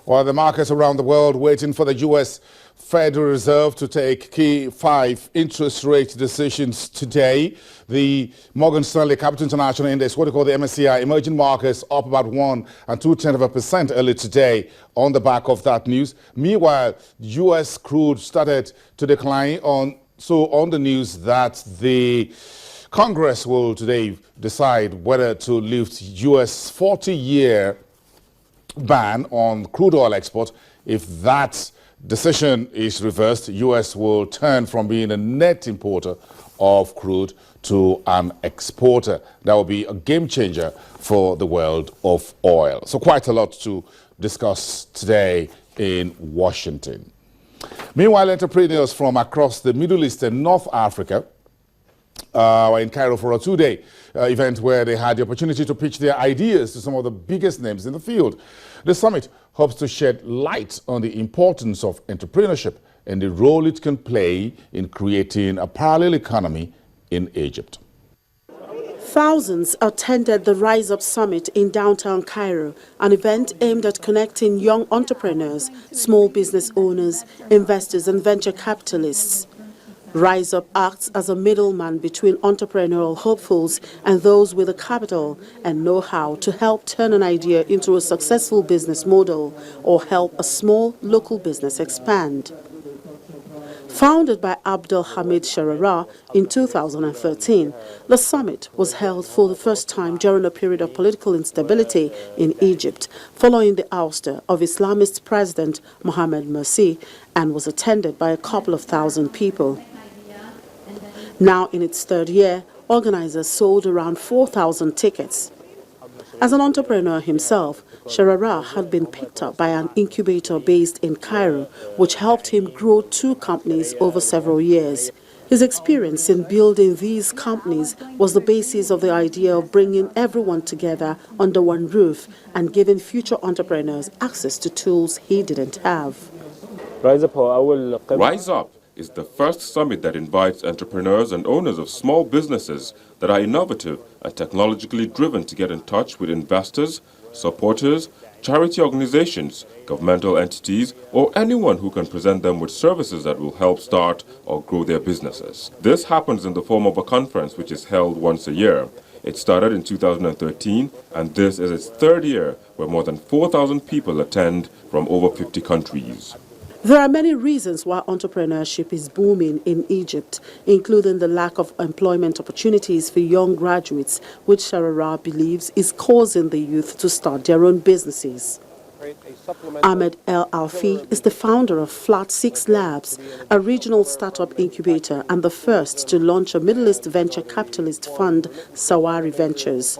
While the markets around the world waiting for the U.S. Federal Reserve to take key 5 interest rate decisions today, the Morgan Stanley Capital International Index, what we call the MSCI, emerging markets up about 1 2/10% early today on the back of that news. Meanwhile, U.S. crude started to decline on the news that the Congress will today decide whether to lift U.S. 40-year ban on crude oil export. If that decision is reversed, U.S. will turn from being a net importer of crude to an exporter. That will be a game changer for the world of oil. So quite a lot to discuss today in Washington. Meanwhile, entrepreneurs from across the Middle East and North Africa were in Cairo for a 2-day event where they had the opportunity to pitch their ideas to some of the biggest names in the field. The summit hopes to shed light on the importance of entrepreneurship and the role it can play in creating a parallel economy in Egypt. Thousands attended the Rise Up Summit in downtown Cairo, an event aimed at connecting young entrepreneurs, small business owners, investors and venture capitalists. Rise Up acts as a middleman between entrepreneurial hopefuls and those with the capital and know-how to help turn an idea into a successful business model or help a small local business expand. Founded by Abdul Hamid Sharara in 2013, the summit was held for the first time during a period of political instability in Egypt, following the ouster of Islamist President Mohamed Morsi, and was attended by a couple of thousand people. Now in its 3rd year, organizers sold around 4,000 tickets. As an entrepreneur himself, Sharara had been picked up by an incubator based in Cairo, which helped him grow 2 companies over several years. His experience in building these companies was the basis of the idea of bringing everyone together under one roof and giving future entrepreneurs access to tools he didn't have. Rise Up is the first summit that invites entrepreneurs and owners of small businesses that are innovative and technologically driven to get in touch with investors, supporters, charity organizations, governmental entities, or anyone who can present them with services that will help start or grow their businesses. This happens in the form of a conference which is held once a year. It started in 2013, and this is its 3rd year, where more than 4,000 people attend from over 50 countries. There are many reasons why entrepreneurship is booming in Egypt, including the lack of employment opportunities for young graduates, which Sharara believes is causing the youth to start their own businesses. Ahmed El Alfi is the founder of Flat 6 Labs, a regional startup incubator and the first to launch a Middle East venture capitalist fund, Sawari Ventures.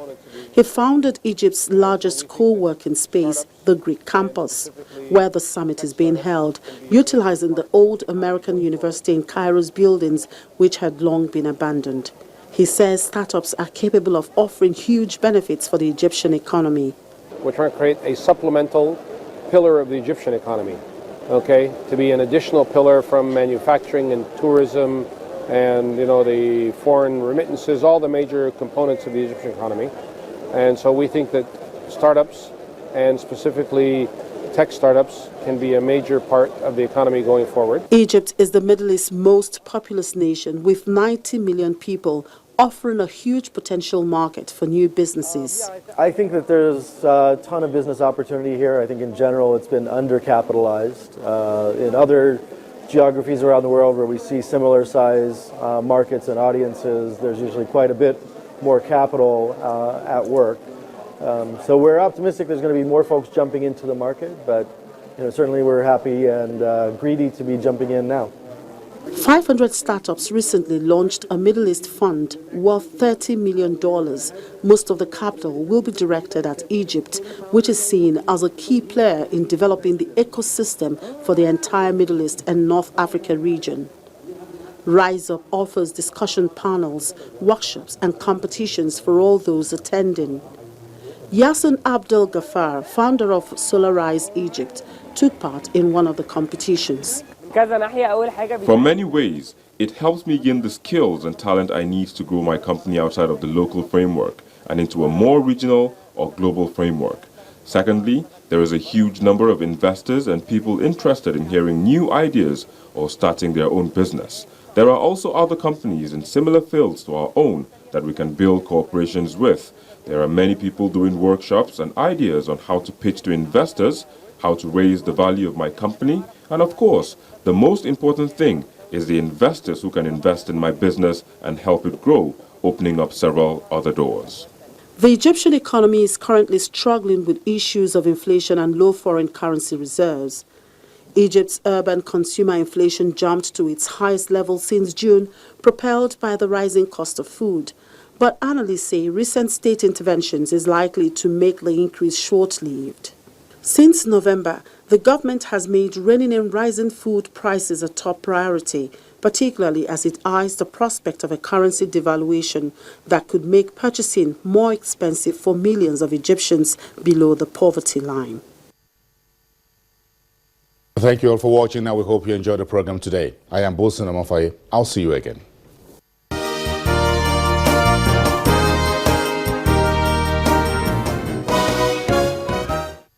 He founded Egypt's largest co-working space, the Greek campus, where the summit is being held, utilizing the old American University in Cairo's buildings, which had long been abandoned. He says startups are capable of offering huge benefits for the Egyptian economy. We're trying to create a supplemental pillar of the Egyptian economy, okay, to be an additional pillar from manufacturing and tourism and, the foreign remittances, all the major components of the Egyptian economy. And so we think that startups, and specifically tech startups, can be a major part of the economy going forward. Egypt is the Middle East's most populous nation, with 90 million people, offering a huge potential market for new businesses. I think that there's a ton of business opportunity here. I think in general it's been undercapitalized. In other geographies around the world where we see similar size markets and audiences, there's usually quite a bit more capital at work. So we're optimistic there's going to be more folks jumping into the market, but certainly we're happy and greedy to be jumping in now. 500 startups recently launched a Middle East fund worth $30 million. Most of the capital will be directed at Egypt, which is seen as a key player in developing the ecosystem for the entire Middle East and North Africa region. Rise Up offers discussion panels, workshops and competitions for all those attending. Yassin Abdel Ghaffar, founder of Solarize Egypt, took part in one of the competitions. From many ways, it helps me gain the skills and talent I need to grow my company outside of the local framework and into a more regional or global framework. Secondly, there is a huge number of investors and people interested in hearing new ideas or starting their own business. There are also other companies in similar fields to our own that we can build cooperations with. There are many people doing workshops and ideas on how to pitch to investors, how to raise the value of my company, and of course, the most important thing is the investors who can invest in my business and help it grow, opening up several other doors. The Egyptian economy is currently struggling with issues of inflation and low foreign currency reserves. Egypt's urban consumer inflation jumped to its highest level since June, propelled by the rising cost of food. But analysts say recent state interventions is likely to make the increase short-lived. Since November, the government has made reining in rising food prices a top priority, particularly as it eyes the prospect of a currency devaluation that could make purchasing more expensive for millions of Egyptians below the poverty line. Thank you all for watching. Now we hope you enjoyed the program today. I am Bosun Amofaye. I'll see you again.